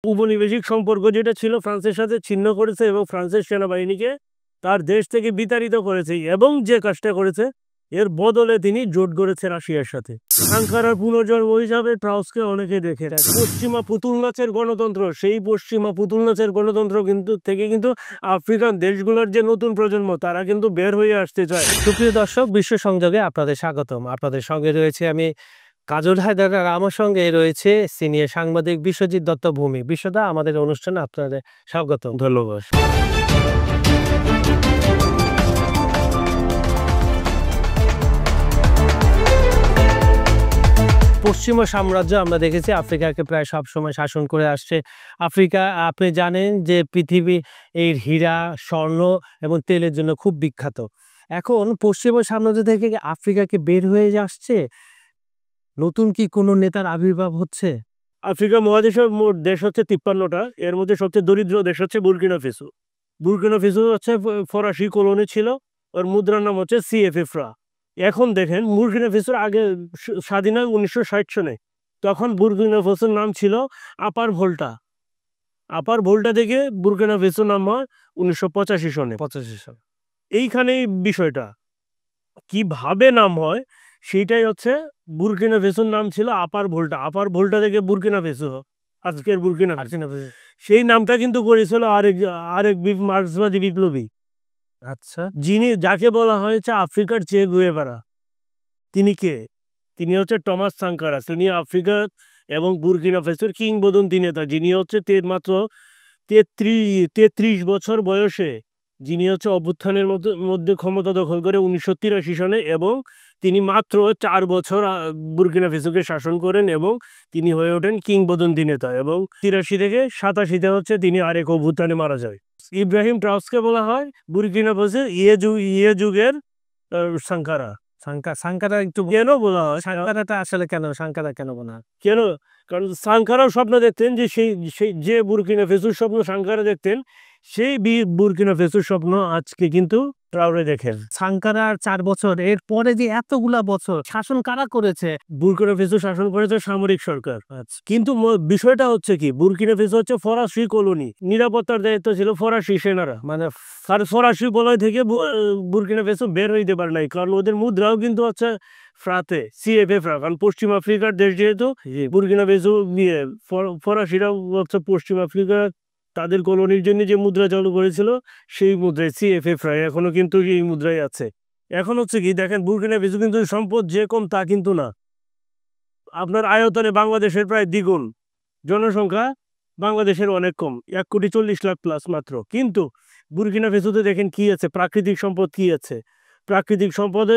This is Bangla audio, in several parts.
উপনিবেশিক সম্পর্ক যেটা ছিল ফ্রান্সের সাথে ছিন্ন করেছে এবং ফ্রান্সের সেনাবাহিনীকে তার দেশ থেকে বিতাড়িত করেছে এবং যে কাজটা করেছে এর বদলে তিনি জোট গড়েছে রাশিয়ার সাথে। আঙ্কারার পুনর্জন্ম হিসাবে ট্রাউসকে অনেকে দেখে পশ্চিমা পুতুল নাচের গণতন্ত্র, সেই পশ্চিমা পুতুল নাচের গণতন্ত্র কিন্তু আফ্রিকান দেশগুলোর যে নতুন প্রজন্ম তারা কিন্তু বের হয়ে আসতে চায়। সুপ্রিয় দর্শক, বিশ্ব সংযোগে আপনাদের স্বাগতম। আপনাদের সঙ্গে রয়েছে আমি কাজল হায়দার, আর আমার সঙ্গে রয়েছে সিনিয়র সাংবাদিক বিশ্বজিৎ দত্ত ভূমি। বিশ্বদা, আমাদের অনুষ্ঠানে আপনাদের স্বাগতম। ধন্যবাদ। পশ্চিমা সাম্রাজ্য আমরা দেখেছি আফ্রিকাকে প্রায় সব সময় শাসন করে আসছে। আফ্রিকা, আপনি জানেন যে পৃথিবী এর হীরা, স্বর্ণ এবং তেলের জন্য খুব বিখ্যাত। এখন পশ্চিমা সাম্রাজ্য থেকে আফ্রিকাকে বের হয়ে আসছে, নতুন কি কোনো নেতার আবির্ভাব হচ্ছে? আফ্রিকা মহাদেশের মোট দেশ হচ্ছে 53টা। এর মধ্যে সবচেয়ে দরিদ্র দেশ হচ্ছে বুর্কিনা ফেসো। বুর্কিনা ফেসো হচ্ছে ফরাসি কলোনি ছিল, ওর মুদ্রার নাম হচ্ছে CFA। এখন দেখেন বুর্কিনা ফেসোর আগে স্বাধীন হয় 1960 সনে। তখন বুর্কিনা ফেসোর নাম ছিল আপার ভোল্টা। আপার ভোল্টা থেকে বুর্কিনা ফেসোর নাম হয় 1985 সনে। 85 সাল। এইখানেই বিষয়টা কিভাবে নাম হয় সেইটাই হচ্ছে, বুর্কিনা ফেসোর নাম ছিল আপার ভোল্টা। আপার ভোল্টা থেকে বুর্কিনা ফেসো, আজকের বুর্কিনা ফেসো। সেই নামটা কিন্তু করেছিল আরেক মার্ক্সবাদী বিপ্লবী, আচ্ছা, যাকে বলা হয়েছে আফ্রিকার চে গুয়েভারা। তিনি কে? তিনি হচ্ছে টমাস সাঙ্কারা। তিনি আফ্রিকা এবং বুর্কিনা ফেসোর কিংবদন্তি নেতা, যিনি হচ্ছে মাত্র 33 বছর বয়সে যিনি হচ্ছে অভ্যুত্থানের মধ্যে ক্ষমতা দখল করে 1983 সনে, এবং তিনি মাত্র 4 বছর বুর্কিনা ফেসোকে শাসন করেন এবং তিনি হয়ে ওঠেন কিংবদন্তি নেতা। এবং 83 থেকে 87 হচ্ছে তিনি আরেক অভ্যুত্থানে মারা যায়। ইব্রাহিম ট্রাউসকে বলা হয় বুর্কিনা ফেসোর ইয়ে যুগের সাঙ্কারা। সাঙ্কারা একটু কেন বলা হয় সাঙ্কারাটা আসলে কেন, সাঙ্কারা কেন বলা হয়? কেন? কারণ সাঙ্কারাও স্বপ্ন দেখতেন যে সেই যে বুর্কিনা ফেসোর স্বপ্ন সাঙ্কারা দেখতেন, সেই বুর্কিনা ফেসোর স্বপ্ন আজকে কিন্তু ট্রাউরে দেখেন। সাঙ্কারার 4 বছর, এর পরে যে এতগুলা বছর শাসন কারা করেছে? বুর্কিনা ফেসো শাসন করেছে সামরিক সরকার। কিন্তু বিষয়টা হচ্ছে কি, বুর্কিনা ফেসো হচ্ছে ফরাসি কলোনি, নিরাপত্তার দায়িত্ব ছিল ফরাসি সেনারা। মানে ফরাসি বলয় থেকে বুর্কিনা ফেসো বের হইতে পারে নাই, কারণ ওদের মুদ্রাও কিন্তু হচ্ছে ফ্রাতে, CFA। কারণ পশ্চিম আফ্রিকার দেশ যেহেতু, বুর্কিনা ফেসো ফরাসিরাও হচ্ছে পশ্চিম আফ্রিকা তাদের কলোনির জন্য যে মুদ্রা চালু করেছিল সেই মুদ্রায় CFA, এখনো কিন্তু এই মুদ্রাই আছে। এখন হচ্ছে কি দেখেন, বুর্কিনা ফেসো কিন্তু সম্পদ যে কম তা কিন্তু না। আপনার আয়তনে বাংলাদেশের প্রায় দ্বিগুণ, জনসংখ্যা বাংলাদেশের অনেক কম, 1,40,00,000 প্লাস মাত্র। কিন্তু বুর্কিনা ফেসোতে দেখেন কি আছে, প্রাকৃতিক সম্পদ কি আছে। প্রাকৃতিক সম্পদে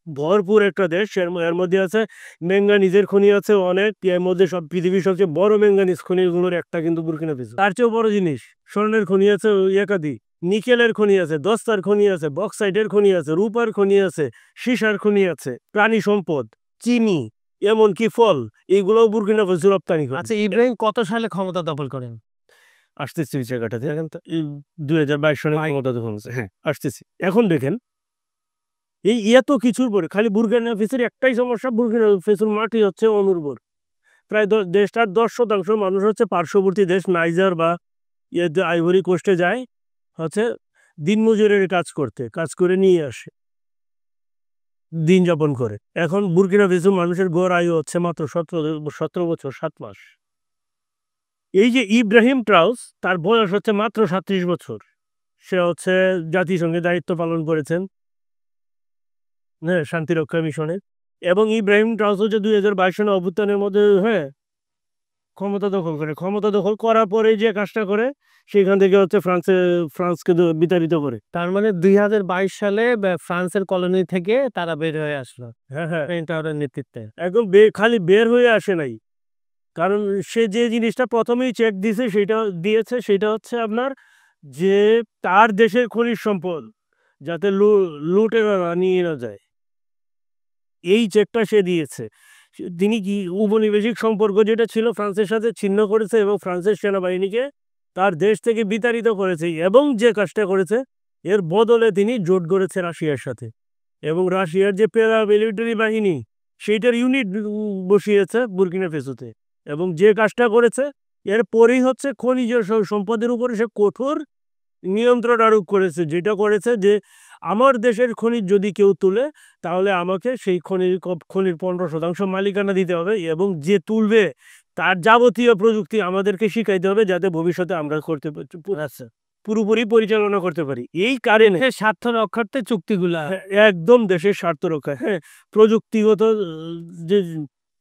ভরপুর একটা দেশ। এর মধ্যে আছে ম্যাঙ্গানিজের খনি আছে অনেক, এর মধ্যে সব পৃথিবীর সবচেয়ে বড় ম্যাঙ্গানিজ খনিগুলোর একটা কিন্তু বুর্কিনা ফেসো। তার চেয়েও বড় জিনিস, স্বর্ণের খনি আছে একাধিক, নিকেলের খনি আছে, দস্তার খনি আছে, বক্সাইটের খনি আছে, রূপার খনি আছে, সীসার খনি আছে, প্রাণী সম্পদ, চিনি, এমনকি ফল, এইগুলোও বুর্কিনা ফেসো রপ্তানি করে। আচ্ছা, ইব্রাহিম কত সালে ক্ষমতা দখল করেন? আসতেছি ওই জায়গাটাতে, 2022 সনে ক্ষমতা দখল হয়েছে। হ্যাঁ, আসতেছি। এখন দেখেন এই এত কিছুর পরে খালি বুর্কিনা ফেসোর একটাই সমস্যা, বুর্কিনা ফেসোর মাটি হচ্ছে অনুর্বর। প্রায় দেশটার 10% মানুষ হচ্ছে পার্শ্ববর্তী দেশ নাইজার বা আইভরি কোস্টে যায় হচ্ছে দিনমজুরের কাজ করে নিয়ে আসে, দিন যাপন করে। এখন বুর্কিনা ফেসো মানুষের গড় আয়ু হচ্ছে মাত্র 17 বছর 7 মাস। এই যে ইব্রাহিম ট্রাউস, তার বয়স হচ্ছে মাত্র 37 বছর। সে হচ্ছে জাতিসংঘে দায়িত্ব পালন করেছেন, হ্যাঁ, শান্তিরক্ষা মিশনে। এবং ইব্রাহিম ট্রাউস হচ্ছে 2022 সনে অভ্যুত্থানের মধ্যে ক্ষমতা দখল করার পরে যে কাজটা করে সেখান থেকে হচ্ছে ফ্রান্সকে বিতাড়িত করে। তার মানে 2022 সালে ফ্রান্সের কলোনি থেকে তারা বের হয়ে আসলো। হ্যাঁ হ্যাঁ, নেতৃত্বে একদম খালি বের হয়ে আসে নাই, কারণ সে যে জিনিসটা প্রথমেই চেক দিয়েছে সেটা হচ্ছে আপনার যে তার দেশের খনিজ সম্পদ যাতে লুটে নিয়ে না যায়, এই চেকটা সে দিয়েছে। তিনি কি উপনিবেশিক সম্পর্ক যেটা ছিল ফ্রান্সের সাথে ছিন্ন করেছে এবং ফ্রান্সের সেনাবাহিনীকে তার দেশ থেকে বিতাড়িত করেছে, এবং যে কাজটা করেছে এর বদলে তিনি জোট গড়েছে রাশিয়ার সাথে। এবং রাশিয়ার যে প্যারামিলিটারি বাহিনী সেইটার ইউনিট বসিয়েছে বুর্কিনা ফেসোতে, এবং যে কাজটা করেছে এরপরেই হচ্ছে খনিজ সম্পদের উপরে সে কঠোর নিয়ন্ত্রণ আরোপ করেছে, যেটা করেছে যে আমার দেশের খনিজ যদি কেউ তুলে তাহলে আমাকে সেই খনির 15% মালিকানা দিতে হবে, এবং যে তুলবে তার যাবতীয় প্রযুক্তি আমাদেরকে শিখাইতে হবে, যাতে ভবিষ্যতে আমরা করতে পুরোপুরি পরিচালনা করতে পারি। এই কারণে স্বার্থ রক্ষার্থে চুক্তিগুলা একদম দেশের স্বার্থ রক্ষা, হ্যাঁ, প্রযুক্তিগত যে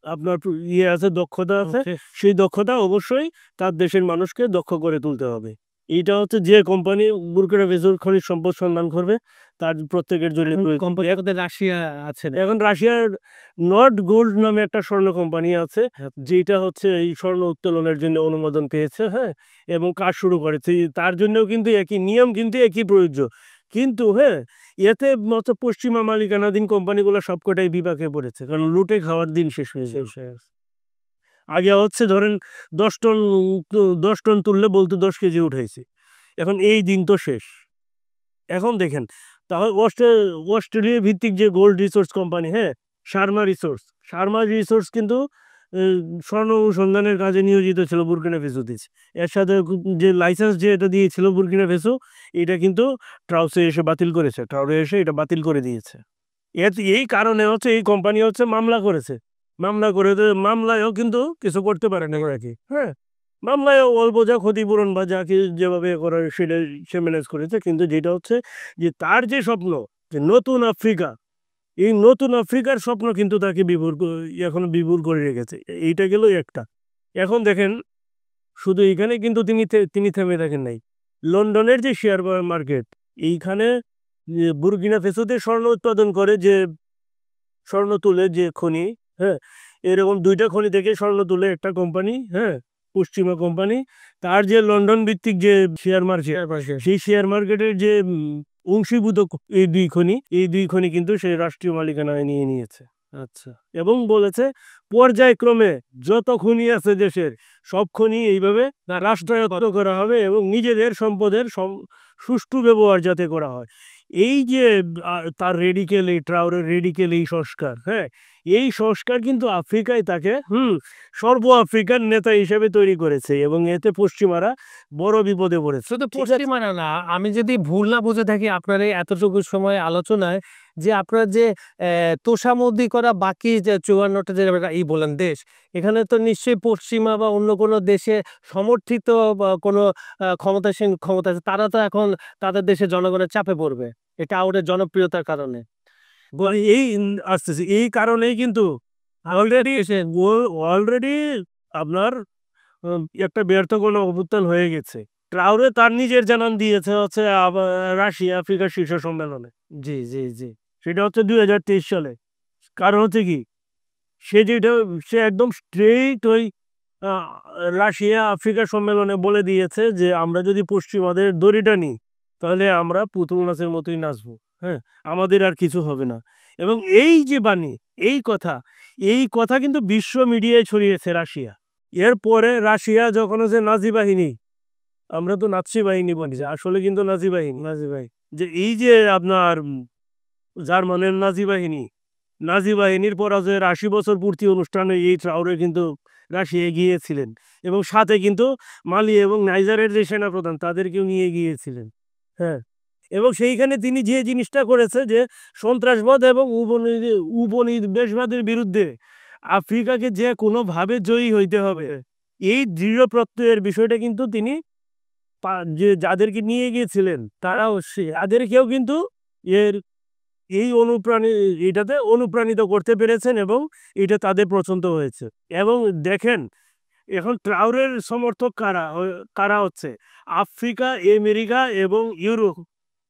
আপনার ইয়ে আছে, দক্ষতা আছে, সেই দক্ষতা অবশ্যই তার দেশের মানুষকে দক্ষ করে তুলতে হবে। এইটা হচ্ছে যে কোম্পানি বুরকিনা ফেসোর খনিজ সম্পদ সন্ধান করবে তার প্রত্যেকের জন্য কোম্পানি রাশিয়া আছে না? এখন রাশিয়ার নর্থ গোল্ড নামে একটা স্বর্ণ কোম্পানি আছে, যেটা হচ্ছে এই স্বর্ণ উত্তোলনের জন্য অনুমোদন পেয়েছে, হ্যাঁ, এবং কাজ শুরু করেছে। তার জন্যও কিন্তু একই নিয়ম, কিন্তু একই প্রযোজ্য। কিন্তু হ্যাঁ, এতে মতো পশ্চিমা মালিকানাধীন কোম্পানিগুলো সবকটাই বিপাকে পড়েছে, কারণ লুটে খাওয়ার দিন শেষ হয়েছে। আগে হচ্ছে ধরেন 10 টন 10 টন তুললে বলতো 10 কেজি উঠাইছে, এখন এই দিন তো শেষ। এখন দেখেন তাহলে অস্ট্রেলিয়া ভিত্তিক যে গোল্ড রিসোর্স কোম্পানি, হ্যাঁ, শার্মা রিসোর্স কিন্তু স্বর্ণ অনুসন্ধানের কাজে নিয়োজিত ছিল বুরকিনা ফেসোতে। এর সাথে যে লাইসেন্স যে এটা দিয়েছিল বুরকিনা ফেসো, এটা কিন্তু ট্রাউসে এসে বাতিল করেছে, ট্রাউরে এসে এটা বাতিল করে দিয়েছে। এই কারণে হচ্ছে এই কোম্পানি হচ্ছে মামলা করেছে, মামলায়ও কিন্তু কিছু করতে পারে না আর কি, হ্যাঁ, মামলায় অল্প যা ক্ষতিপূরণ বা যা কি যেভাবে করার সেটা সে ম্যানেজ করেছে। কিন্তু যেটা হচ্ছে যে তার যে স্বপ্ন, যে নতুন আফ্রিকা, এই নতুন আফ্রিকার স্বপ্ন কিন্তু তাকে এখনো বিভোর করে রেখেছে। এইটা গেল একটা। এখন দেখেন শুধু এইখানে কিন্তু তিনি থেমে থাকেন নাই। লন্ডনের যে শেয়ার মার্কেট, এইখানে বুরকিনা ফেসোতে স্বর্ণ উৎপাদন করে, যে স্বর্ণ তুলে যে খনি, হ্যাঁ, এরকম 2টা খনি থেকে স্বর্ণ তুলে একটা কোম্পানি, হ্যাঁ, পশ্চিমা কোম্পানি, তার যে লন্ডন ভিত্তিক যে শেয়ার মার্কেট, সেই শেয়ার মার্কেটের যে অংশীভূত এই দুই খনি কিন্তু সেই রাষ্ট্রীয় মালিকানায় নিয়ে নিয়েছে। আচ্ছা, এবং বলেছে পর্যায়ক্রমে যত খনি আছে দেশের সব খনি এইভাবে রাষ্ট্রায়ত্ত করা হবে, এবং নিজেদের সম্পদের সুষ্ঠু ব্যবহার যাতে করা হয়। এই যে তার ট্রাউরের রেডিকেল এই সংস্কার, হ্যাঁ, এই সংস্কার কিন্তু আফ্রিকায় তাকে সর্ব আফ্রিকার নেতা হিসেবে তৈরি করেছে, এবং এতে পশ্চিমারা বড় বিপদে পড়েছে। শুধু পশ্চিমারা না, আমি যদি ভুল না বুঝে থাকি আপনার এই এতটুকু সময় আলোচনায়, যে আপনার যে তোষামোদি করা বাকি যে 54টা যে বলেন দেশ, এখানে তো নিশ্চয়ই পশ্চিমা বা অন্য কোনো দেশে সমর্থিত বা কোনো ক্ষমতাসীন ক্ষমতা আছে, তারা তো এখন তাদের দেশে জনগণের চাপে পড়বে এটা ওদের জনপ্রিয়তার কারণে। আসতেছে এই কারণেই কিন্তু অলরেডি আপনার একটা ব্যর্থ কোনো অভ্যুত্থান হয়ে গেছে। ট্রাউরে তার নিজের জানান দিয়েছে হচ্ছে রাশিয়া আফ্রিকার শীর্ষ সম্মেলনে, জি জি জি, সেটা হচ্ছে 2023 সালে। কারণ হচ্ছে কি, সে একদম স্ট্রেইট ওই আহ, রাশিয়া আফ্রিকা সম্মেলনে বলে দিয়েছে যে আমরা যদি পশ্চিমাদের দড়িটা নিই তাহলে আমরা পুতুল নাচের মতোই নাচবো, হ্যাঁ, আমাদের আর কিছু হবে না। এবং এই যে বাণী, এই কথা কিন্তু বিশ্ব মিডিয়ায় ছড়িয়েছে রাশিয়া। এরপরে রাশিয়া যখন হচ্ছে নাজি বাহিনী, আমরা তো নাৎসি বাহিনী বলি, আসলে কিন্তু নাজি বাহিনী, যে এই যে আপনার জার্মানের নাজি বাহিনীর পরাজয়ের 80 বছর পূর্তি অনুষ্ঠানে এই ট্রাউরে কিন্তু রাশিয়া গিয়েছিলেন, এবং সাথে কিন্তু মালি এবং নাইজারের যে সেনাপ্রধান তাদেরকেও নিয়ে গিয়েছিলেন, হ্যাঁ। এবং সেইখানে তিনি যে জিনিসটা করেছে, যে সন্ত্রাসবাদ এবং উপনিবেশবাদের বিরুদ্ধে আফ্রিকাকে যে কোনোভাবে জয়ী হইতে হবে, এই দৃঢ় প্রত্যয়ের বিষয়টা কিন্তু তিনি যে যাদেরকে নিয়ে গিয়েছিলেন তাদেরকেও কিন্তু এর এই এটাতে অনুপ্রাণিত করতে পেরেছেন, এবং এটা তাদের পছন্দ হয়েছে। এবং দেখেন এখন ট্রাউরের সমর্থক কারা হচ্ছে আফ্রিকা, আমেরিকা এবং ইউরোপ,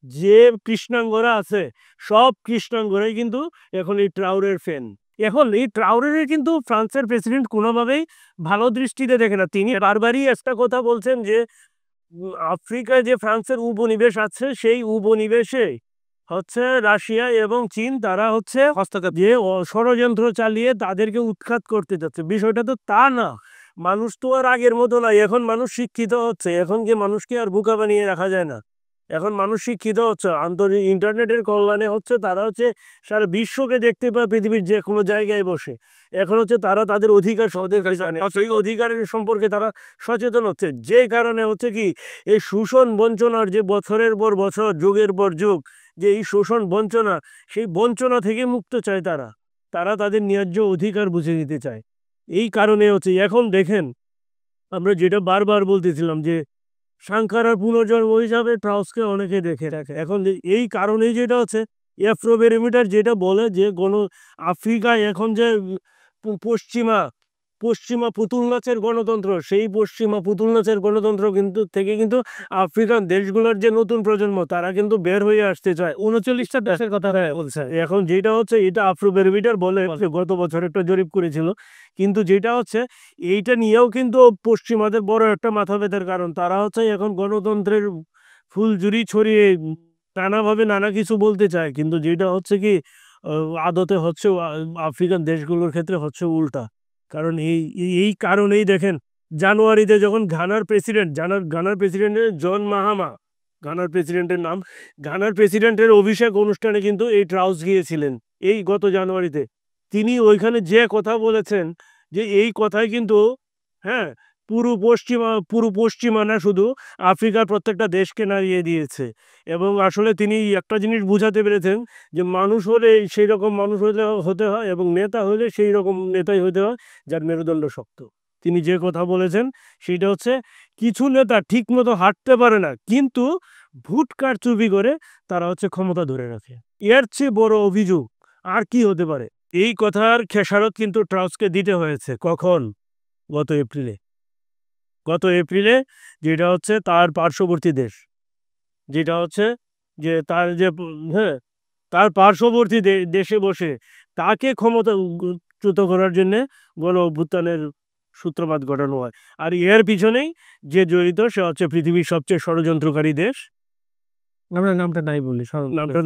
যে কৃষ্ণাঙ্গরা আছে সব কৃষ্ণাঙ্গরাই কিন্তু এখন এই ট্রাউরের ফ্যান। এখন এই ট্রাউরের কিন্তু ফ্রান্সের প্রেসিডেন্ট কোনোভাবেই ভালো দৃষ্টিতে দেখে না। তিনি বারবারই একটা কথা বলছেন যে আফ্রিকায় যে ফ্রান্সের উপনিবেশ আছে সেই উপনিবেশে হচ্ছে রাশিয়া এবং চীন, তারা হচ্ছে হস্তক্ষেপ যে ষড়যন্ত্র চালিয়ে তাদেরকে উৎখাত করতে যাচ্ছে। বিষয়টা তো তা না, মানুষ তো আর আগের মতো নয়, এখন মানুষ শিক্ষিত হচ্ছে, এখন কি মানুষকে আর বোকা বানিয়ে রাখা যায় না। এখন মানুষ শিক্ষিত হচ্ছে, আন্তরিক ইন্টারনেটের কল্যাণে হচ্ছে, তারা হচ্ছে সারা বিশ্বকে দেখতে পায় পৃথিবীর যে কোনো জায়গায় বসে। এখন হচ্ছে তারা তাদের অধিকার সহজে জানে, সেই অধিকারের সম্পর্কে তারা সচেতন হচ্ছে, যে কারণে হচ্ছে কি এই শোষণ বঞ্চনার যে বছরের পর বছর যুগের পর যুগ যে এই শোষণ বঞ্চনা, সেই বঞ্চনা থেকে মুক্ত চায় তারা। তারা তাদের ন্যায্য অধিকার বুঝে নিতে চায়। এই কারণে হচ্ছে এখন দেখেন আমরা যেটা বারবার বলতেছিলাম যে সাংখারার পুনর্জন্ম হিসাবে ট্রাউসকে অনেকে দেখে রাখে। এখন এই কারণেই যেটা হচ্ছে অ্যাফ্রোবেরোমিটার যেটা বলে যে আফ্রিকায় এখন যে পশ্চিমা পশ্চিমা পুতুল নাচের গণতন্ত্র, সেই পশ্চিমা পুতুল নাচের গণতন্ত্র কিন্তু আফ্রিকান দেশগুলোর যে নতুন প্রজন্ম তারা কিন্তু বের হয়ে আসতে চায়। 39টা দেশের কথা বলছে। এখন যেটা হচ্ছে এটা আফ্রোবেরোমিটার বলে গত বছর একটা জরিপ করেছিল, কিন্তু যেটা হচ্ছে এইটা নিয়েও কিন্তু পশ্চিমাদের বড় একটা মাথা ব্যথার কারণ। তারা হচ্ছে এখন গণতন্ত্রের ফুলঝুরি ছড়িয়ে নানাভাবে নানা কিছু বলতে চায়, কিন্তু যেটা হচ্ছে কি আদতে হচ্ছে আফ্রিকান দেশগুলোর ক্ষেত্রে হচ্ছে উল্টা। কারণ এই কারণেই দেখেন জানুয়ারিতে যখন ঘানার প্রেসিডেন্টের জন মাহামা, ঘানার প্রেসিডেন্টের নাম, ঘানার প্রেসিডেন্টের অভিষেক অনুষ্ঠানে কিন্তু এই ট্রাউস গিয়েছিলেন এই গত জানুয়ারিতে। তিনি ওইখানে যে কথা বলেছেন যে এই কথাই কিন্তু হ্যাঁ পুরো পশ্চিমা না শুধু আফ্রিকার প্রত্যেকটা দেশকে নাড়িয়ে দিয়েছে। এবং আসলে তিনি একটা জিনিস বুঝাতে পেরেছেন যে মানুষ হলে সেই রকম মানুষ হতে হয় এবং নেতা হলে সেই রকম নেতাই হতে হয় যার মেরুদণ্ড শক্ত। তিনি যে কথা বলেছেন সেটা হচ্ছে কিছু নেতা ঠিক মতো হাঁটতে পারে না, কিন্তু ভোট কারচুপি করে তারা হচ্ছে ক্ষমতা ধরে রাখে। এর চেয়ে বড় অভিযোগ আর কি হতে পারে? এই কথার খেসারত কিন্তু ট্রাউসকে দিতে হয়েছে। কখন? গত এপ্রিলে যেটা হচ্ছে তার পার্শ্ববর্তী দেশ, যেটা হচ্ছে যে তার যে হ্যাঁ তার পার্শ্ববর্তী দেশে বসে তাকে ক্ষমতাচ্যুত করার জন্যে গণ অভ্যুত্থানের সূত্রপাত ঘটানো হয়। আর এর পিছনেই যে জড়িত সে হচ্ছে পৃথিবীর সবচেয়ে ষড়যন্ত্রকারী দেশ। আমরা নামটা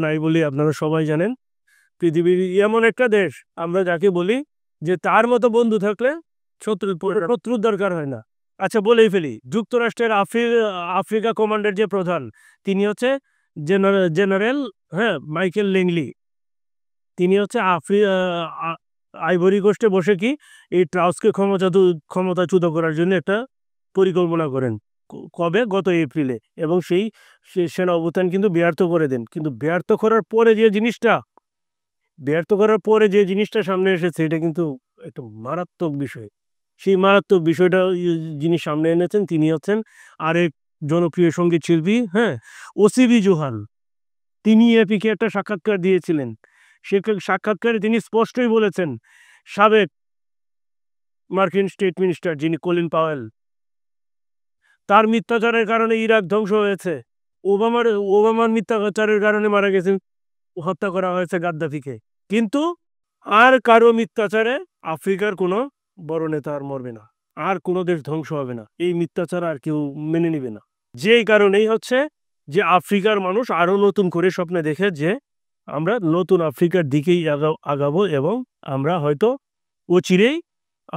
নাই বলি, আপনারা সবাই জানেন। পৃথিবীর এমন একটা দেশ আমরা যাকে বলি যে তার মতো বন্ধু থাকলে শত্রুর দরকার হয় না। আচ্ছা, বলেই ফেলি, যুক্তরাষ্ট্রের আফ্রিকা কমান্ডের যে প্রধান তিনি হচ্ছে জেনারেল মাইকেল ল্যাংলি। তিনি হচ্ছে আইভরি কোস্টে বসে কি এই ট্রাউসকে ক্ষমতাচ্যুত করার জন্য একটা পরিকল্পনা করেন। কবে? গত এপ্রিলে। এবং সেই সেনা অভ্যুত্থান কিন্তু ব্যর্থ করে দেন। কিন্তু ব্যর্থ করার পরে যে জিনিসটা সামনে এসেছে এটা কিন্তু একটা মারাত্মক বিষয়। সেই মারাত্মক বিষয়টা যিনি সামনে এনেছেন তিনি হচ্ছেন আরেক জনপ্রিয় সঙ্গীত শিল্পী ওসিবি জোহান। তিনি এপিকে একটা সাক্ষাৎকার দিয়েছিলেন। সে সাক্ষাৎকারে তিনি স্পষ্টই বলেছেন সাবেক মার্কিন স্টেট মিনিস্টার যিনি কলিন পাওয়েল, তার মিথ্যাচারের কারণে ইরাক ধ্বংস হয়েছে, ওবামার মিথ্যাচারের কারণে মারা গেছেন, হত্যা করা হয়েছে গাদ্দাফিকে। কিন্তু আর কারো মিথ্যাচারে আফ্রিকার কোনো বড় নেতা আর মরবে না, আর কোনো দেশ ধ্বংস হবে না। এই মিথ্যাচার আর কেউ মেনে নিবে না। যেই কারণেই হচ্ছে যে আফ্রিকার মানুষ আরো নতুন করে স্বপ্নে দেখে যে আমরা নতুন আফ্রিকার দিকেই আগাবো এবং আমরা হয়তো অচিরেই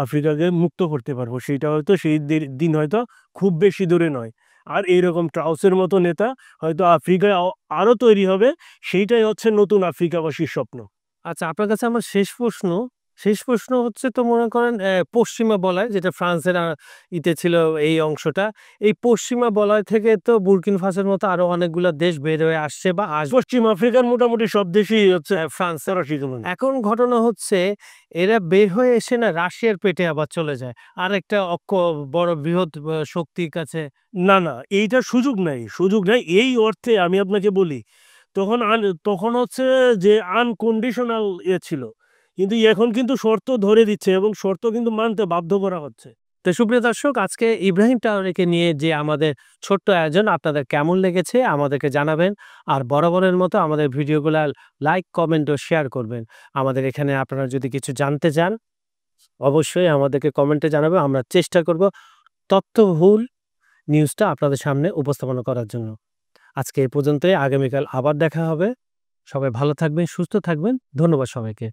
আফ্রিকাকে মুক্ত করতে পারবো। সেটা হয়তো সেই দিন হয়তো খুব বেশি দূরে নয়। আর এইরকম ট্রাউসের মতো নেতা হয়তো আফ্রিকায় আরো তৈরি হবে। সেইটাই হচ্ছে নতুন আফ্রিকাবাসীর স্বপ্ন। আচ্ছা, আপনার কাছে আমার শেষ প্রশ্ন হচ্ছে, তো মনে করেন পশ্চিমা বলয় যেটা ফ্রান্সের ইতে ছিল এই অংশটা, এই পশ্চিমা বলয় থেকে তো বুর্কিনা ফাসোর মতো আরো অনেকগুলো দেশ বের হয়ে আসছে বা আসবে। পশ্চিম আফ্রিকার মোটামুটি সব দেশই হচ্ছে ফ্রান্স। ফরাসি। এখন ঘটনা হচ্ছে এরা বের হয়ে এসে না রাশিয়ার পেটে আবার চলে যায়, আর একটা বড় বৃহৎ শক্তির কাছে। না, এইটার সুযোগ নাই এই অর্থে আমি আপনাকে বলি। তখন হচ্ছে যে আনকন্ডিশনাল ছিল, কিন্তু এখন কিন্তু শর্ত ধরে দিচ্ছে এবং শর্ত কিন্তু মানতে বাধ্য করা হচ্ছে। তো সুপ্রিয় দর্শক, আজকে ইব্রাহিম ট্রাওরেকে নিয়ে যে আমাদের ছোট্ট আয়োজন আপনাদের কেমন লেগেছে আমাদেরকে জানাবেন। আর বরাবরের মতো আমাদের ভিডিওগুলো লাইক, কমেন্ট ও শেয়ার করবেন। আমাদের এখানে আপনারা যদি কিছু জানতে চান অবশ্যই আমাদেরকে কমেন্টে জানাবেন। আমরা চেষ্টা করব তথ্যবহুল নিউজটা আপনাদের সামনে উপস্থাপনা করার জন্য। আজকে এই পর্যন্তই, আগামীকাল আবার দেখা হবে। সবাই ভালো থাকবেন, সুস্থ থাকবেন। ধন্যবাদ সবাইকে।